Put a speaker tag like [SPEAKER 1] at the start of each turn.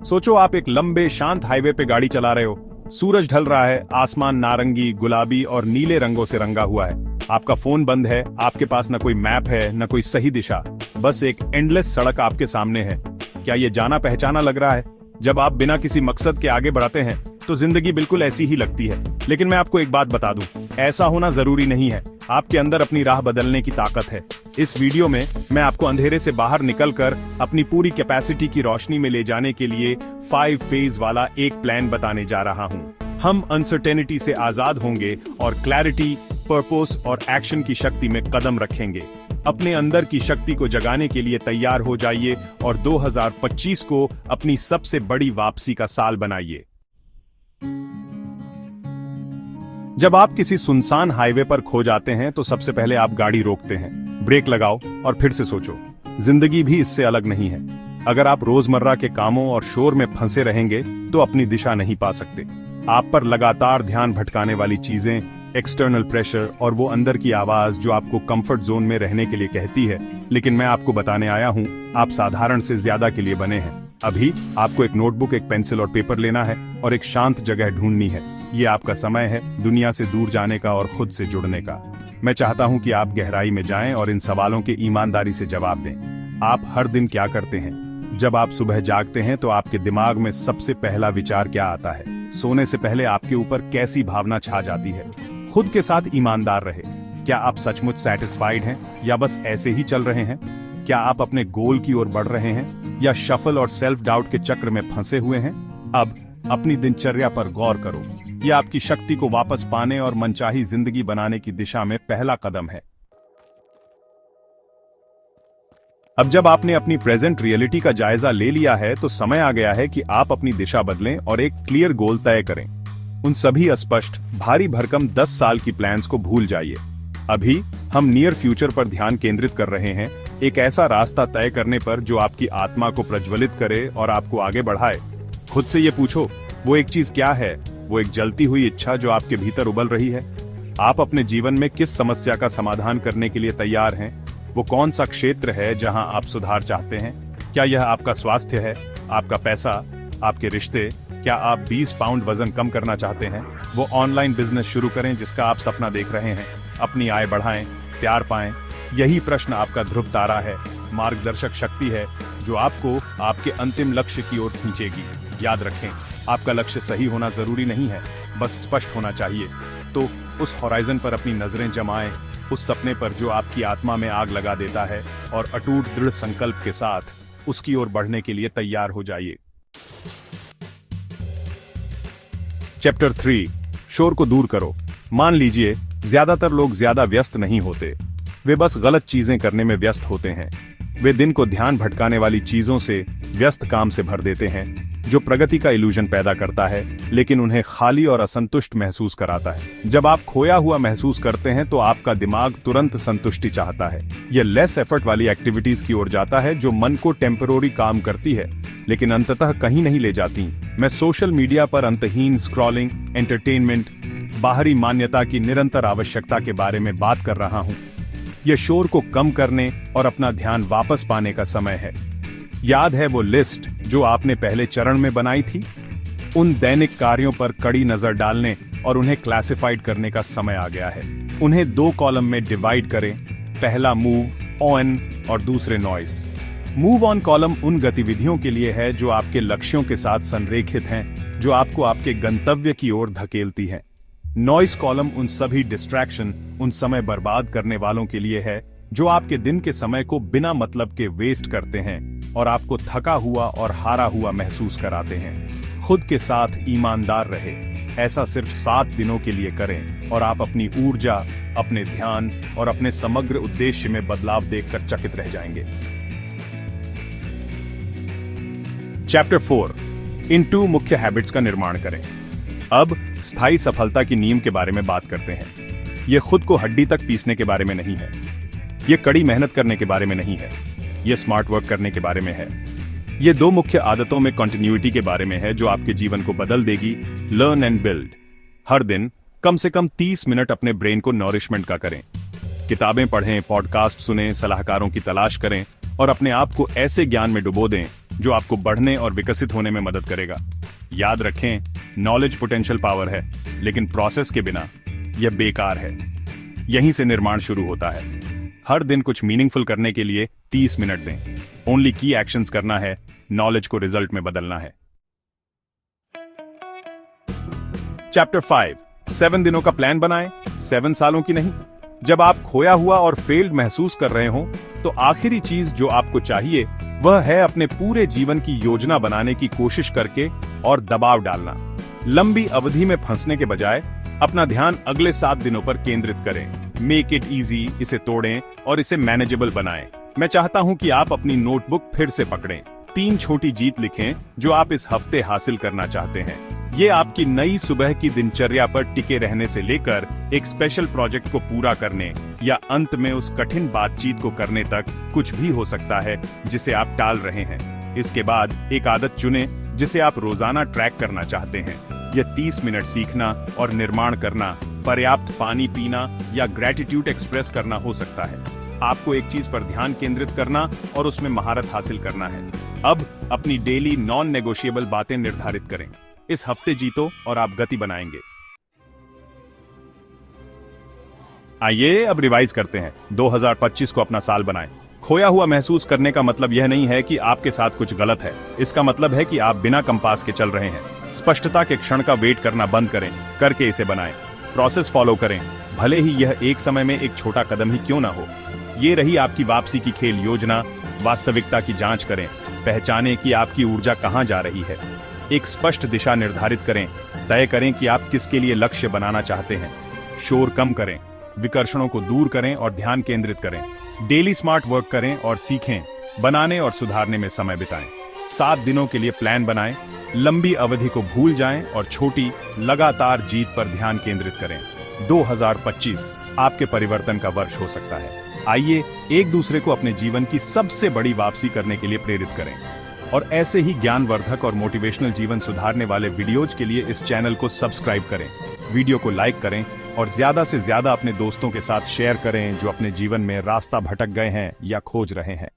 [SPEAKER 1] सोचो आप एक लंबे शांत हाईवे पे गाड़ी चला रहे हो। सूरज ढल रहा है, आसमान नारंगी, गुलाबी और नीले रंगों से रंगा हुआ है। आपका फोन बंद है, आपके पास न कोई मैप है न कोई सही दिशा, बस एक एंडलेस सड़क आपके सामने है। क्या ये जाना पहचाना लग रहा है? जब आप बिना किसी मकसद के आगे बढ़ते हैं तो जिंदगी बिल्कुल ऐसी ही लगती है। लेकिन मैं आपको एक बात बता दूं, ऐसा होना जरूरी नहीं है। आपके अंदर अपनी राह बदलने की ताकत है। इस वीडियो में मैं आपको अंधेरे से बाहर निकलकर अपनी पूरी कैपेसिटी की रोशनी में ले जाने के लिए 5 फेज वाला एक प्लान बताने जा रहा हूं। हम अनसर्टेनिटी से आजाद होंगे और क्लैरिटी, पर्पस और एक्शन की शक्ति में कदम रखेंगे। अपने अंदर की शक्ति को जगाने के लिए तैयार हो जाइए और 2025 को अपनी सबसे बड़ी वापसी का साल बनाइए। जब आप किसी सुनसान हाईवे पर खो जाते हैं तो सबसे पहले आप गाड़ी रोकते हैं, ब्रेक लगाओ और फिर से सोचो। जिंदगी भी इससे अलग नहीं है। अगर आप रोजमर्रा के कामों और शोर में फंसे रहेंगे तो अपनी दिशा नहीं पा सकते। आप पर लगातार ध्यान भटकाने वाली चीजें, एक्सटर्नल प्रेशर और वो अंदर की आवाज जो आपको कंफर्ट जोन में रहने के लिए कहती है। लेकिन मैं आपको बताने आया हूँ, आप साधारण से ज्यादा के लिए बने हैं। अभी आपको एक नोटबुक, एक पेंसिल और पेपर लेना है और एक शांत जगह ढूंढनी है। ये आपका समय है दुनिया से दूर जाने का और खुद से जुड़ने का। मैं चाहता हूं कि आप गहराई में जाएं और इन सवालों के ईमानदारी से जवाब दें। आप हर दिन क्या करते हैं? जब आप सुबह जागते हैं तो आपके दिमाग में सबसे पहला विचार क्या आता है? सोने से पहले आपके ऊपर कैसी भावना छा जाती है? खुद के साथ ईमानदार रहे। क्या आप सचमुच सैटिस्फाइड हैं या बस ऐसे ही चल रहे हैं? क्या आप अपने गोल की ओर बढ़ रहे हैं या शफल और सेल्फ डाउट के चक्र में फंसे हुए हैं? अब अपनी दिनचर्या पर गौर करो। ये आपकी शक्ति को वापस पाने और मनचाही जिंदगी बनाने की दिशा में पहला कदम है। अब जब आपने अपनी प्रेजेंट रियलिटी का जायजा ले लिया है तो समय आ गया है कि आप अपनी दिशा बदलें और एक क्लियर गोल तय करें। उन सभी अस्पष्ट, भारी भरकम 10 साल की प्लान्स को भूल जाइए। अभी हम नियर फ्यूचर पर ध्यान केंद्रित कर रहे हैं, एक ऐसा रास्ता तय करने पर जो आपकी आत्मा को प्रज्वलित करे और आपको आगे बढ़ाए। खुद से ये पूछो, वो एक चीज क्या है? वो एक जलती हुई इच्छा जो आपके भीतर उबल रही है। आप अपने जीवन में किस समस्या का समाधान करने के लिए तैयार हैं? वो कौन सा क्षेत्र है जहां आप सुधार चाहते हैं? क्या यह आपका स्वास्थ्य है, आपका पैसा, आपके रिश्ते? क्या आप 20 पाउंड वजन कम करना चाहते हैं? वो ऑनलाइन बिजनेस शुरू करें जिसका आप सपना देख रहे हैं? अपनी आय बढ़ाएं, प्यार पाएं? यही प्रश्न आपका ध्रुव तारा है, मार्गदर्शक शक्ति है जो आपको आपके अंतिम लक्ष्य की ओर खींचेगी। याद रखें, आपका लक्ष्य सही होना जरूरी नहीं है, बस स्पष्ट होना चाहिए। तो उस होराइजन पर अपनी नजरें जमाएं, उस सपने पर जो आपकी आत्मा में आग लगा देता है, और अटूट दृढ़ संकल्प के साथ उसकी ओर बढ़ने के लिए तैयार हो जाइए। चैप्टर 3, शोर को दूर करो। मान लीजिए ज्यादातर लोग ज्यादा व्यस्त नहीं होते, वे बस गलत चीजें करने में व्यस्त होते हैं। वे दिन को ध्यान भटकाने वाली चीजों से, व्यस्त काम से भर देते हैं जो प्रगति का इल्यूजन पैदा करता है लेकिन उन्हें खाली और असंतुष्ट महसूस कराता है। जब आप खोया हुआ महसूस करते हैं तो आपका दिमाग तुरंत संतुष्टि चाहता है। यह लेस एफर्ट वाली एक्टिविटीज की ओर जाता है जो मन को टेम्पररी काम करती है लेकिन अंततः कहीं नहीं ले जाती। मैं सोशल मीडिया पर अंतहीन स्क्रॉलिंग, एंटरटेनमेंट, बाहरी मान्यता की निरंतर आवश्यकता के बारे में बात कर रहा हूँ। यह शोर को कम करने और अपना ध्यान वापस पाने का समय है। याद है वो लिस्ट जो आपने पहले चरण में बनाई थी? उन दैनिक कार्यों पर कड़ी नजर डालने और उन्हें क्लासिफाइड करने का समय आ गया है। उन्हें 2 कॉलम में डिवाइड करें, पहला मूव ऑन और दूसरे नॉइस। मूव ऑन कॉलम उन गतिविधियों के लिए है जो आपके लक्ष्यों के साथ संरेखित हैं, जो आपको आपके गंतव्य की ओर धकेलती हैं। नॉइस कॉलम उन सभी डिस्ट्रैक्शन, उन समय बर्बाद करने वालों के लिए है जो आपके दिन के समय को बिना मतलब के वेस्ट करते हैं और आपको थका हुआ और हारा हुआ महसूस कराते हैं। खुद के साथ ईमानदार रहे। ऐसा सिर्फ 7 दिनों के लिए करें और आप अपनी ऊर्जा, अपने ध्यान और अपने समग्र उद्देश्य में बदलाव देखकर चकित रह जाएंगे। चैप्टर 4, इन 2 मुख्य हैबिट्स का निर्माण करें। अब स्थायी सफलता की नींव के बारे में बात करते हैं। यह खुद को हड्डी तक पीसने के बारे में नहीं है। यह कड़ी मेहनत करने के बारे में नहीं है। यह स्मार्ट वर्क करने के बारे में है। यह 2 मुख्य आदतों में कंटिन्यूटी के बारे में है जो आपके जीवन को बदल देगी। Learn and build. हर दिन कम से कम 30 मिनट अपने ब्रेन को नॉरिशमेंट का करें। किताबें पढ़ें, पॉडकास्ट सुनें, सलाहकारों की तलाश करें और अपने आप को ऐसे ज्ञान में डुबो दें जो आपको बढ़ने और विकसित होने में मदद करेगा। याद रखें, नॉलेज पोटेंशियल पावर है, लेकिन प्रोसेस के बिना यह बेकार है। यहीं से निर्माण शुरू होता है। हर दिन कुछ मीनिंगफुल करने के लिए 30 मिनट दें। ओनली की एक्शंस करना है, नॉलेज को रिजल्ट में बदलना है। चैप्टर 5, 7 दिनों का प्लान बनाएं, 7 सालों की नहीं। जब आप खोया हुआ और फेल्ड महसूस कर रहे हो, तो आखिरी चीज जो आपको चाहिए वह है अपने पूरे जीवन की योजना बनाने की कोशिश करके और दबाव डालना। लंबी अवधि में फंसने के बजाय अपना ध्यान अगले 7 दिनों पर केंद्रित करें। मेक इट इजी, इसे तोड़ें और इसे मैनेजेबल बनाएं। मैं चाहता हूं कि आप अपनी नोटबुक फिर से पकड़ें। 3 छोटी जीत लिखें जो आप इस हफ्ते हासिल करना चाहते हैं। ये आपकी नई सुबह की दिनचर्या पर टिके रहने से लेकर एक स्पेशल प्रोजेक्ट को पूरा करने या अंत में उस कठिन बातचीत को करने तक कुछ भी हो सकता है जिसे आप टाल रहे हैं। इसके बाद एक आदत चुनें जिसे आप रोजाना ट्रैक करना चाहते हैं। यह 30 मिनट सीखना और निर्माण करना, पर्याप्त पानी पीना या ग्रेटिट्यूड एक्सप्रेस करना हो सकता है। आपको एक चीज पर ध्यान केंद्रित करना और उसमें महारत हासिल करना है। अब अपनी डेली नॉन नेगोशिएबल बातें निर्धारित करें। इस हफ्ते जीतो और आप गति बनाएंगे। आइए अब रिवाइज करते हैं। 2025 को अपना साल बनाएं। खोया हुआ महसूस करने का मतलब यह नहीं है कि आपके साथ कुछ गलत है। इसका मतलब है कि आप बिना कंपास के चल रहे हैं। स्पष्टता के क्षण का वेट करना बंद करें, करके इसे बनाएं। प्रोसेस फॉलो करें, भले ही यह एक समय में एक छोटा कदम ही क्यों ना हो। ये रही आपकी वापसी की खेल योजना। वास्तविकता की जांच करें, पहचानें कि आपकी ऊर्जा कहां जा रही है। एक स्पष्ट दिशा निर्धारित करें, तय करें कि आप किसके लिए लक्ष्य बनाना चाहते हैं। शोर कम करें, विकर्षणों को दूर करें और ध्यान केंद्रित करें। डेली स्मार्ट वर्क करें और सीखें, बनाने और सुधारने में समय बिताएं। 7 दिनों के लिए प्लान बनाएं, लंबी अवधि को भूल जाएं और छोटी लगातार जीत पर ध्यान केंद्रित करें। 2025 आपके परिवर्तन का वर्ष हो सकता है। आइए एक दूसरे को अपने जीवन की सबसे बड़ी वापसी करने के लिए प्रेरित करें। और ऐसे ही ज्ञानवर्धक और मोटिवेशनल जीवन सुधारने वाले वीडियोज के लिए इस चैनल को सब्सक्राइब करें, वीडियो को लाइक करें और ज्यादा से ज्यादा अपने दोस्तों के साथ शेयर करें जो अपने जीवन में रास्ता भटक गए हैं या खोज रहे हैं।